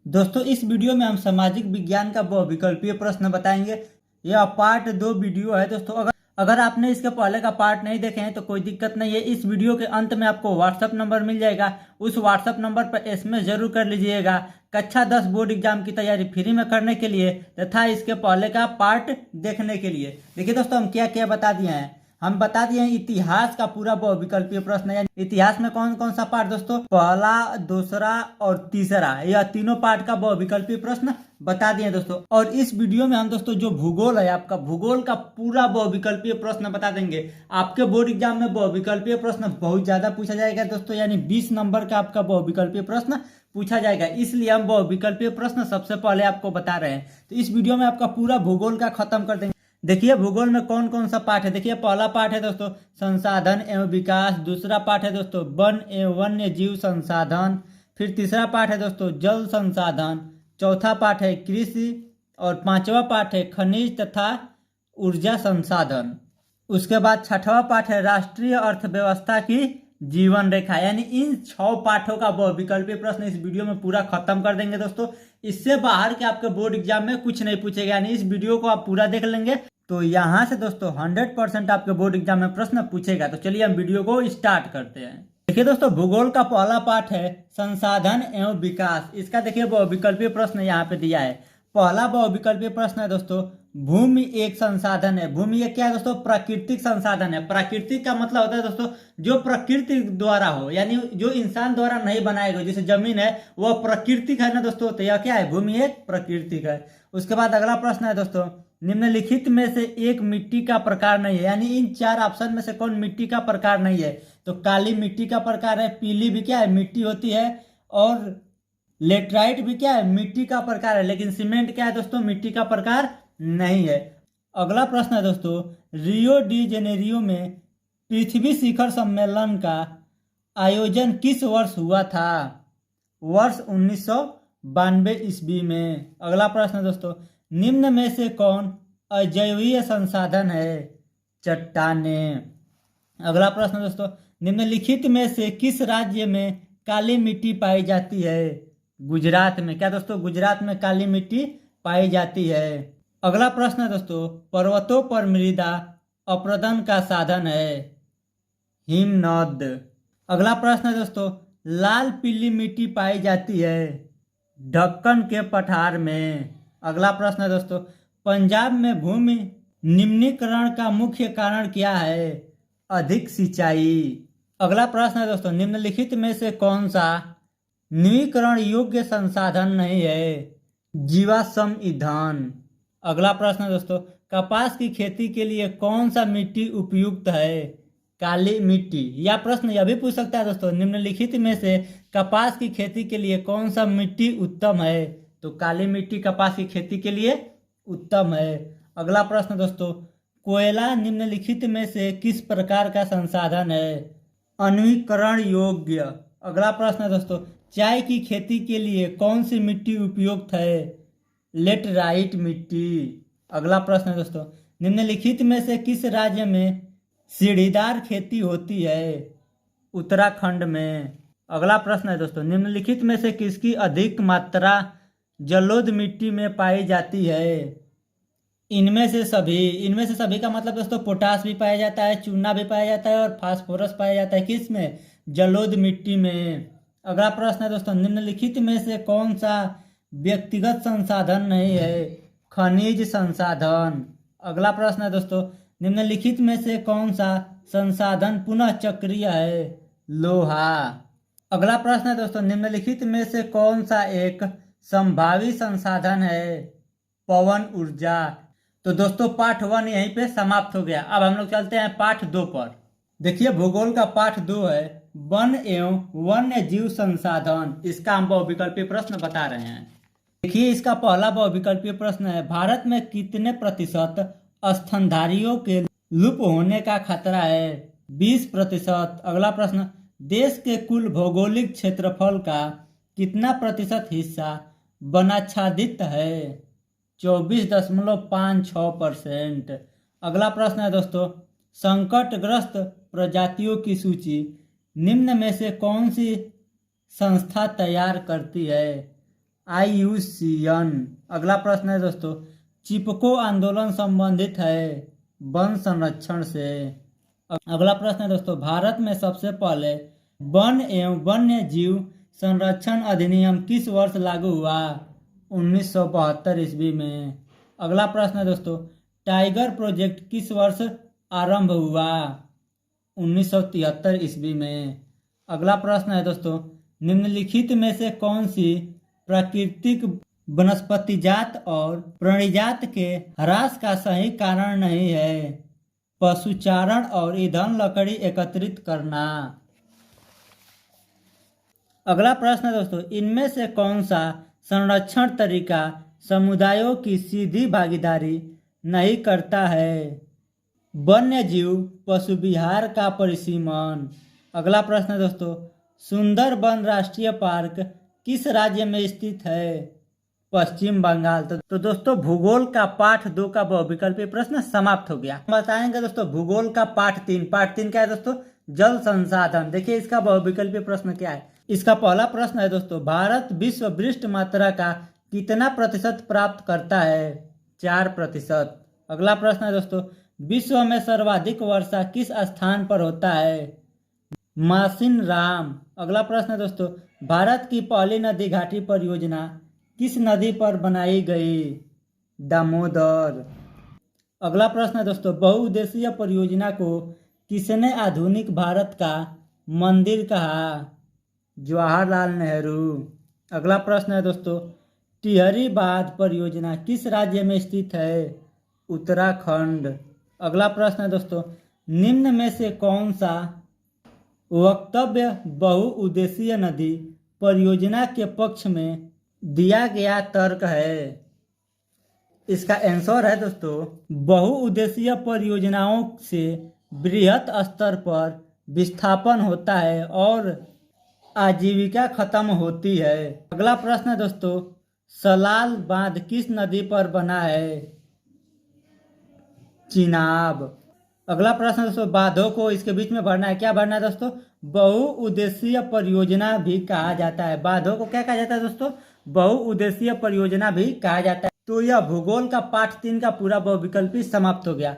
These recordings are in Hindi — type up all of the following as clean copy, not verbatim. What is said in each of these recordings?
दोस्तों इस वीडियो में हम सामाजिक विज्ञान का बहुविकल्पीय प्रश्न बताएंगे। यह पार्ट 2 वीडियो है दोस्तों। अगर आपने इसके पहले का पार्ट नहीं देखे हैं तो कोई दिक्कत नहीं है। इस वीडियो के अंत में आपको व्हाट्सएप नंबर मिल जाएगा। उस व्हाट्सएप नंबर पर एसएमएस जरूर कर लीजिएगा कक्षा 10 बोर्ड एग्जाम की तैयारी फ्री में करने के लिए तथा इसके पहले का पार्ट देखने के लिए। देखिए दोस्तों हम क्या क्या बता दिए हैं। हम बता दिए हैं इतिहास का पूरा बहुविकल्पीय प्रश्न है। इतिहास में कौन कौन सा पार्ट दोस्तों, पहला, दूसरा और तीसरा, यह तीनों पार्ट का बहुविकल्पीय प्रश्न बता दिए दोस्तों। और इस वीडियो में हम दोस्तों जो भूगोल है, आपका भूगोल का पूरा बहुविकल्पीय प्रश्न बता देंगे। आपके बोर्ड एग्जाम में बहुविकल्पीय प्रश्न बहुत ज्यादा पूछा जाएगा दोस्तों, यानी 20 नंबर का आपका बहुविकल्पीय प्रश्न पूछा जाएगा। इसलिए हम बहुविकल्पीय प्रश्न सबसे पहले आपको बता रहे हैं। तो इस वीडियो में आपका पूरा भूगोल का खत्म कर देंगे। देखिए भूगोल में कौन कौन सा पाठ है। देखिए पहला पाठ है दोस्तों संसाधन एवं विकास, दूसरा पाठ है दोस्तों वन एवं वन्य जीव संसाधन, फिर तीसरा पाठ है दोस्तों जल संसाधन, चौथा पाठ है कृषि और पांचवा पाठ है खनिज तथा ऊर्जा संसाधन। उसके बाद छठवां पाठ है राष्ट्रीय अर्थव्यवस्था की जीवन रेखा। यानी इन 6 पाठों का बहुविकल्पीय प्रश्न इस वीडियो में पूरा खत्म कर देंगे दोस्तों। इससे बाहर के आपके बोर्ड एग्जाम में कुछ नहीं पूछेगा, यानी इस वीडियो को आप पूरा देख लेंगे तो यहाँ से दोस्तों 100% आपके बोर्ड एग्जाम में प्रश्न पूछेगा। तो चलिए हम वीडियो को स्टार्ट करते हैं। देखिए दोस्तों भूगोल का पहला पाठ है संसाधन एवं विकास। इसका देखिए बहुविकल्पीय प्रश्न यहाँ पे दिया है। पहला बहुविकल्पीय प्रश्न है दोस्तों भूमि एक संसाधन है। भूमि एक क्या है दोस्तों, प्राकृतिक संसाधन है। प्राकृतिक का मतलब होता है दोस्तों जो प्रकृति द्वारा हो, यानी जो इंसान द्वारा नहीं बनाया गया। जैसे जमीन है वह प्राकृतिक है ना दोस्तों, तो यह क्या है, भूमि एक प्राकृतिक है। उसके बाद अगला प्रश्न है दोस्तों निम्नलिखित में से एक मिट्टी का प्रकार नहीं है। यानी इन 4 ऑप्शन में से कौन मिट्टी का प्रकार नहीं है। तो काली मिट्टी का प्रकार है, पीली भी क्या है मिट्टी होती है, और लेटराइट भी क्या है मिट्टी का प्रकार है। लेकिन सीमेंट क्या है दोस्तों, मिट्टी का प्रकार नहीं है। अगला प्रश्न है दोस्तों रियो डी जेनेरियो में पृथ्वी शिखर सम्मेलन का आयोजन किस वर्ष हुआ था। वर्ष 1992 ईस्वी में। अगला प्रश्न है दोस्तों निम्न में से कौन अजैवीय संसाधन है। चट्टाने। अगला प्रश्न दोस्तों निम्नलिखित में से किस राज्य में काली मिट्टी पाई जाती है। गुजरात में। क्या दोस्तों, गुजरात में काली मिट्टी पाई जाती है। अगला प्रश्न है दोस्तों पर्वतों पर मृदा अपरदन का साधन है। हिमनद। अगला प्रश्न है दोस्तों लाल पीली मिट्टी पाई जाती है ढक्कन के पठार में। अगला प्रश्न है दोस्तों पंजाब में भूमि निम्नीकरण का मुख्य कारण क्या है। अधिक सिंचाई। अगला प्रश्न है दोस्तों निम्नलिखित में से कौन सा नवीकरण योग्य संसाधन नहीं है। जीवाश्म ईंधन। अगला प्रश्न है दोस्तों कपास की खेती के लिए कौन सा मिट्टी उपयुक्त है। काली मिट्टी। यह प्रश्न यह भी पूछ सकता है दोस्तों निम्नलिखित में से कपास की खेती के लिए कौन सा मिट्टी उत्तम है। तो काली मिट्टी कपास की खेती के लिए उत्तम है। अगला प्रश्न दोस्तों कोयला निम्नलिखित में से किस प्रकार का संसाधन है। अनवीकरण योग्य। अगला प्रश्न है दोस्तों चाय की खेती के लिए कौन सी मिट्टी उपयुक्त है। लेटराइट मिट्टी। अगला प्रश्न है दोस्तों निम्नलिखित में से किस राज्य में सीढ़ीदार खेती होती है। उत्तराखंड में। अगला प्रश्न है दोस्तों निम्नलिखित में से किसकी अधिक मात्रा जलोढ़ मिट्टी में पाई जाती है। इनमें से सभी का मतलब दोस्तों पोटास भी पाया जाता है, चूना भी पाया जाता है और फास्फोरस पाया जाता है। किस में, जलोढ़ मिट्टी में। अगला प्रश्न है दोस्तों निम्नलिखित में से कौन सा व्यक्तिगत संसाधन नहीं है। खनिज संसाधन। अगला प्रश्न है दोस्तों निम्नलिखित में से कौन सा संसाधन पुनः चक्रीय है। लोहा। अगला प्रश्न है दोस्तों निम्नलिखित में से कौन सा एक संभावी संसाधन है। पवन ऊर्जा। तो दोस्तों पाठ 1 यहीं पे समाप्त हो गया। अब हम लोग चलते हैं पाठ 2 पर। देखिए भूगोल का पाठ 2 है वन एवं वन्य जीव संसाधन। इसका हम बहुविकल्पीय प्रश्न बता रहे हैं। देखिए इसका पहला बहुविकल्पीय प्रश्न है भारत में कितने प्रतिशत स्तनधारियों के लुप्त होने का खतरा है। 20%। अगला प्रश्न देश के कुल भौगोलिक क्षेत्रफल का कितना प्रतिशत हिस्सा वनाच्छादित है। 24.56%। अगला प्रश्न है दोस्तों संकटग्रस्त प्रजातियों की सूची निम्न में से कौन सी संस्था तैयार करती है। IUCN। अगला प्रश्न है दोस्तों, चिपको आंदोलन संबंधित है वन संरक्षण से। अगला प्रश्न है दोस्तों, भारत में सबसे पहले वन एवं वन्य जीव संरक्षण अधिनियम किस वर्ष लागू हुआ? 1972 ईस्वी में। अगला प्रश्न है दोस्तों, टाइगर प्रोजेक्ट किस वर्ष आरंभ हुआ? 1973 ईस्वी में। अगला प्रश्न है दोस्तों, निम्नलिखित में से कौन सी प्राकृतिक वनस्पतिजात और प्राणीजात के ह्रास का सही कारण नहीं है? पशुचारण और ईंधन लकड़ी एकत्रित करना। अगला प्रश्न है दोस्तों, इनमें से कौन सा संरक्षण तरीका समुदायों की सीधी भागीदारी नहीं करता है? वन्य जीव पशु विहार का परिसीमन। अगला प्रश्न है दोस्तों, सुंदरबन राष्ट्रीय पार्क किस राज्य में स्थित है? पश्चिम बंगाल। तो दोस्तों भूगोल का पाठ 2 का बहुविकल्पीय प्रश्न समाप्त हो गया। बताएंगे दोस्तों भूगोल का पाठ 3। पाठ 3 क्या है दोस्तों? जल संसाधन। देखिए इसका बहुविकल्पीय प्रश्न क्या है। इसका पहला प्रश्न है दोस्तों, भारत विश्व वृष्ट मात्रा का कितना प्रतिशत प्राप्त करता है? 4%। अगला प्रश्न है दोस्तों, विश्व में सर्वाधिक वर्षा किस स्थान पर होता है? मासिनराम। अगला प्रश्न है दोस्तों, भारत की पहली नदी घाटी परियोजना किस नदी पर बनाई गई? दामोदर। अगला प्रश्न है दोस्तों, बहुउद्देशीय परियोजना को किसने आधुनिक भारत का मंदिर कहा? जवाहरलाल नेहरू। अगला प्रश्न है दोस्तों, टिहरी बांध परियोजना किस राज्य में स्थित है? उत्तराखंड। अगला प्रश्न है दोस्तों, निम्न में से कौन सा वक्तव्य बहुउद्देशीय नदी परियोजना के पक्ष में दिया गया तर्क है? इसका आंसर है दोस्तों, बहुउद्देशीय परियोजनाओं से बृहत स्तर पर विस्थापन होता है और आजीविका खत्म होती है। अगला प्रश्न है दोस्तों, सलाल बांध किस नदी पर बना है? चिनाब। अगला प्रश्न दोस्तों, बांधों को इसके बीच में भरना है। क्या भरना है दोस्तों? बहुउद्देशीय परियोजना भी कहा जाता है। बांधों को क्या कहा जाता है दोस्तों? बहुउद्देशीय परियोजना भी कहा जाता है। तो यह भूगोल का पाठ 3 का पूरा बहुविकल्पी समाप्त हो गया।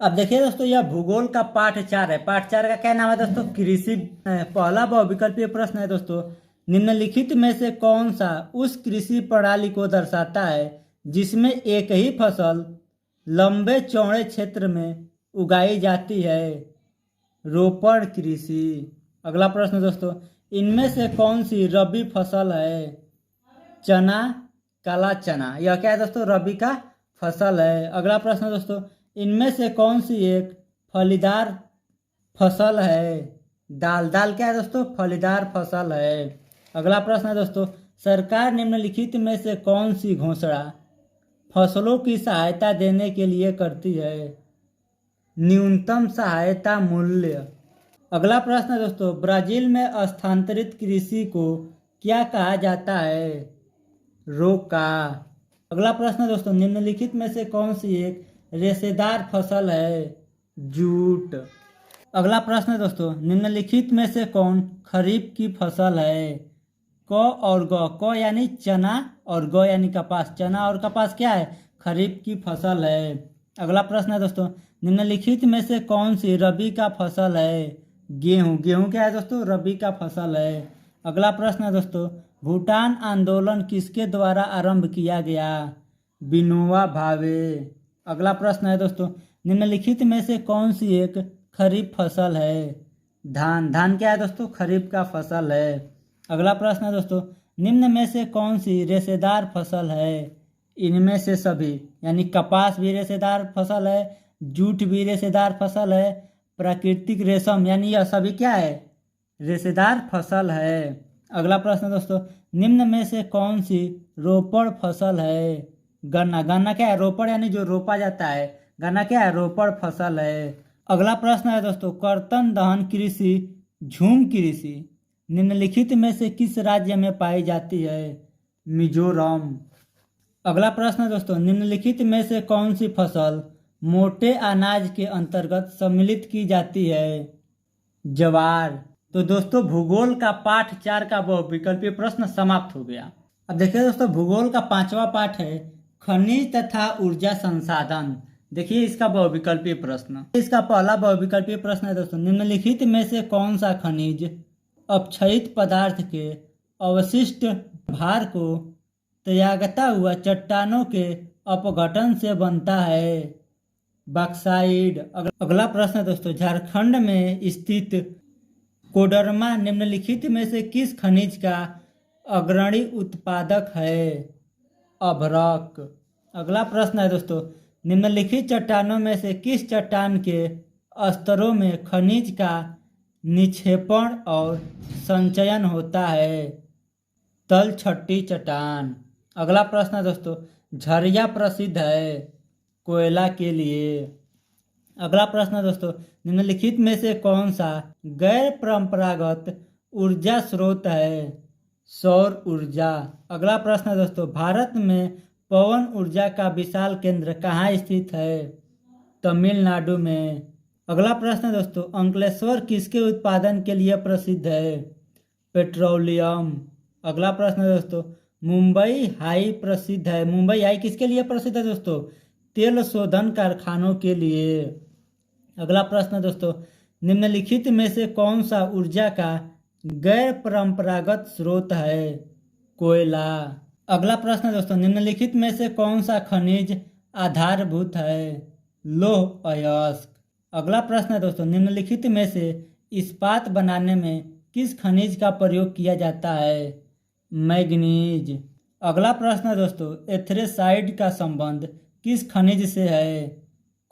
अब देखिए दोस्तों, यह भूगोल का पाठ 4 है। पाठ 4 का क्या नाम है दोस्तों? कृषि। पहला बहुविकल्पीय प्रश्न है दोस्तों, निम्नलिखित में से कौन सा उस कृषि प्रणाली को दर्शाता है जिसमें एक ही फसल लंबे चौड़े क्षेत्र में उगाई जाती है? रोपण कृषि। अगला प्रश्न दोस्तों, इनमें से कौन सी रबी फसल है? चना, काला चना। यह क्या है दोस्तों? रबी का फसल है। अगला प्रश्न दोस्तों, इनमें से कौन सी एक फलीदार फसल है? दाल। दाल क्या है दोस्तों? फलीदार फसल है। अगला प्रश्न है दोस्तों, सरकार निम्नलिखित में से कौन सी घोषणा फसलों की सहायता देने के लिए करती है? न्यूनतम सहायता मूल्य। अगला प्रश्न है दोस्तों, ब्राजील में स्थानांतरित कृषि को क्या कहा जाता है? रोका। अगला प्रश्न दोस्तों, निम्नलिखित में से कौन सी एक रेशेदार फसल है? जूट। अगला प्रश्न है दोस्तों, निम्नलिखित में से कौन खरीफ की फसल है? क और ग। क यानी चना और ग यानी कपास। चना और कपास क्या है? खरीफ की फसल है। अगला प्रश्न है दोस्तों, निम्नलिखित में से कौन सी रबी का फसल है? गेहूं। गेहूं क्या है दोस्तों? रबी का फसल है। अगला प्रश्न है दोस्तों, भूटान आंदोलन किसके द्वारा आरंभ किया गया? विनोबा भावे। अगला प्रश्न है दोस्तों, निम्नलिखित में से कौन सी एक खरीफ फसल है? धान। धान क्या है दोस्तों? खरीफ का फसल है। अगला प्रश्न है दोस्तों, निम्न में से कौन सी रेशेदार फसल है? इनमें से सभी, यानी कपास भी रेशेदार फसल है, जूट भी रेशेदार फसल है, प्राकृतिक रेशम, यानी यह सभी क्या है? रेशेदार फसल है। अगला प्रश्न दोस्तों, निम्न में से कौन सी रोपण फसल है? गन्ना। गन्ना क्या है? रोपण यानी जो रोपा जाता है। गन्ना क्या है? रोपण फसल है। अगला प्रश्न है दोस्तों, कर्तन दहन कृषि झूम कृषि निम्नलिखित में से किस राज्य में पाई जाती है? मिजोरम। अगला प्रश्न है दोस्तों, निम्नलिखित में से कौन सी फसल मोटे अनाज के अंतर्गत सम्मिलित की जाती है? ज्वार। तो दोस्तों भूगोल का पाठ 4 का बहुविकल्पीय प्रश्न समाप्त हो गया। अब देखिए दोस्तों, भूगोल का 5वां पाठ है खनिज तथा ऊर्जा संसाधन। देखिए इसका बहुविकल्पीय प्रश्न। इसका पहला बहुविकल्पीय प्रश्न है दोस्तों, निम्नलिखित में से कौन सा खनिज अपक्षयित पदार्थ के अवशिष्ट भार को त्यागता हुआ चट्टानों के अपघटन से बनता है? बॉक्साइट। अगला प्रश्न है दोस्तों, झारखंड में स्थित कोडरमा निम्नलिखित में से किस खनिज का अग्रणी उत्पादक है? अभ्रक। अगला प्रश्न है दोस्तों, निम्नलिखित चट्टानों में से किस चट्टान के स्तरों में खनिज का निक्षेपण और संचयन होता है? तलछटी चट्टान। अगला प्रश्न है दोस्तों, झरिया प्रसिद्ध है कोयला के लिए। अगला प्रश्न है दोस्तों, निम्नलिखित में से कौन सा गैर परंपरागत ऊर्जा स्रोत है? सौर ऊर्जा। अगला प्रश्न है दोस्तों, भारत में पवन ऊर्जा का विशाल केंद्र कहाँ स्थित है? तमिलनाडु में। अगला प्रश्न है दोस्तों, अंकलेश्वर किसके उत्पादन के लिए प्रसिद्ध है? पेट्रोलियम। अगला प्रश्न है दोस्तों, मुंबई हाई प्रसिद्ध है। मुंबई हाई किसके लिए प्रसिद्ध है दोस्तों? तेल शोधन कारखानों के लिए। अगला प्रश्न है दोस्तों, निम्नलिखित में से कौन सा ऊर्जा का गैर परंपरागत स्रोत है? कोयला। अगला प्रश्न है दोस्तों, निम्नलिखित में से कौन सा खनिज आधारभूत है? लौह अयस्क। अगला प्रश्न है दोस्तों, निम्नलिखित में से इस्पात बनाने में किस खनिज का प्रयोग किया जाता है? मैग्नीज। अगला प्रश्न है दोस्तों, एथेरेसाइड का संबंध किस खनिज से है?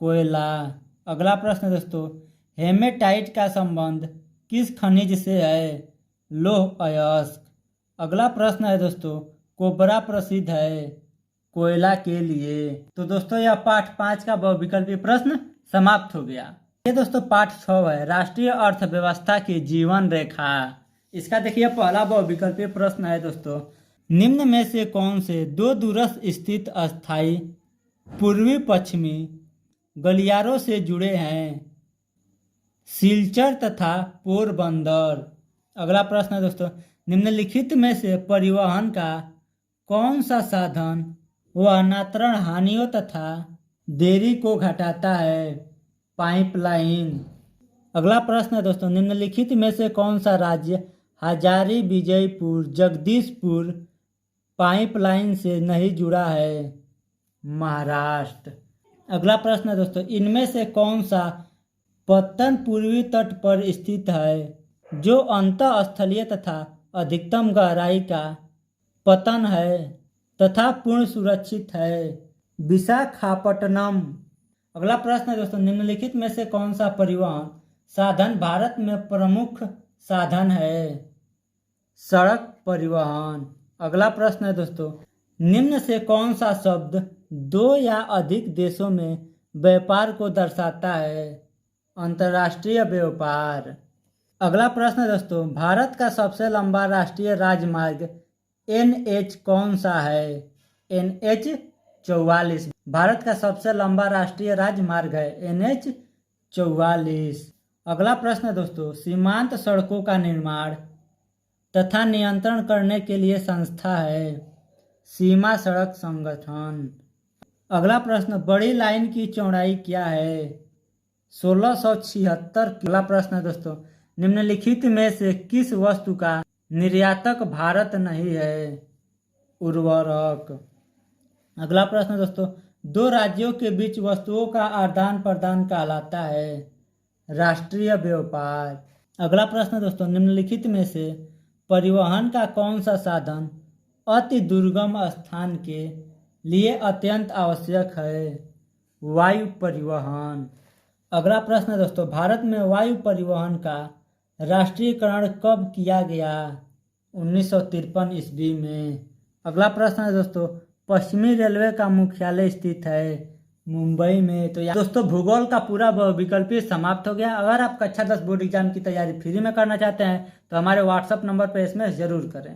कोयला। अगला प्रश्न है दोस्तों, हेमेटाइट का संबंध किस खनिज से है? लौह अयस्क। अगला प्रश्न है दोस्तों, कोबरा प्रसिद्ध है कोयला के लिए। तो दोस्तों यह पाठ 5 का बहुविकल्पीय प्रश्न समाप्त हो गया। ये दोस्तों पाठ 6 है, राष्ट्रीय अर्थव्यवस्था की जीवन रेखा। इसका देखिए पहला बहुविकल्पीय प्रश्न है दोस्तों, निम्न में से कौन से दो दूरस्थ स्थित अस्थायी पूर्वी पश्चिमी गलियारों से जुड़े हैं? सिलचर तथा पोरबंदर। अगला प्रश्न है दोस्तों, निम्नलिखित में से परिवहन का कौन सा साधन वाहनान्तरण हानियों तथा देरी को घटाता है? पाइपलाइन। अगला प्रश्न है दोस्तों, निम्नलिखित में से कौन सा राज्य हजारी विजयपुर जगदीशपुर पाइपलाइन से नहीं जुड़ा है? महाराष्ट्र। अगला प्रश्न है दोस्तों, इनमें से कौन सा पत्तन पूर्वी तट पर स्थित है जो अंतःस्थलीय तथा अधिकतम गहराई का पतन है तथा पूर्ण सुरक्षित है? विशाखापट्टनम। अगला प्रश्न है दोस्तों, निम्नलिखित में से कौन सा परिवहन साधन भारत में प्रमुख साधन है? सड़क परिवहन। अगला प्रश्न है दोस्तों, निम्न से कौन सा शब्द दो या अधिक देशों में व्यापार को दर्शाता है? अंतर्राष्ट्रीय व्यापार। अगला प्रश्न है दोस्तों, भारत का सबसे लंबा राष्ट्रीय राजमार्ग NH कौन सा है? NH 44। भारत का सबसे लंबा राष्ट्रीय राजमार्ग है NH 44। अगला प्रश्न है दोस्तों, सीमांत सड़कों का निर्माण तथा नियंत्रण करने के लिए संस्था है? सीमा सड़क संगठन। अगला प्रश्न, बड़ी लाइन की चौड़ाई क्या है? 1676। अगला प्रश्न है दोस्तों, निम्नलिखित में से किस वस्तु का निर्यातक भारत नहीं है? उर्वरक। अगला प्रश्न है दोस्तों, दो राज्यों के बीच वस्तुओं का आदान प्रदान कहलाता है? राष्ट्रीय व्यापार। अगला प्रश्न है दोस्तों, निम्नलिखित में से परिवहन का कौन सा साधन अति दुर्गम स्थान के लिए अत्यंत आवश्यक है? वायु परिवहन। अगला प्रश्न है दोस्तों, भारत में वायु परिवहन का राष्ट्रीयकरण कब किया गया? 1953 ईस्वी में। अगला प्रश्न है दोस्तों, पश्चिमी रेलवे का मुख्यालय स्थित है मुंबई में। तो दोस्तों भूगोल का पूरा विकल्पीय समाप्त हो गया। अगर आप कक्षा 10 बोर्ड एग्जाम की तैयारी फ्री में करना चाहते हैं तो हमारे व्हाट्सएप नंबर पर SMS जरूर करें।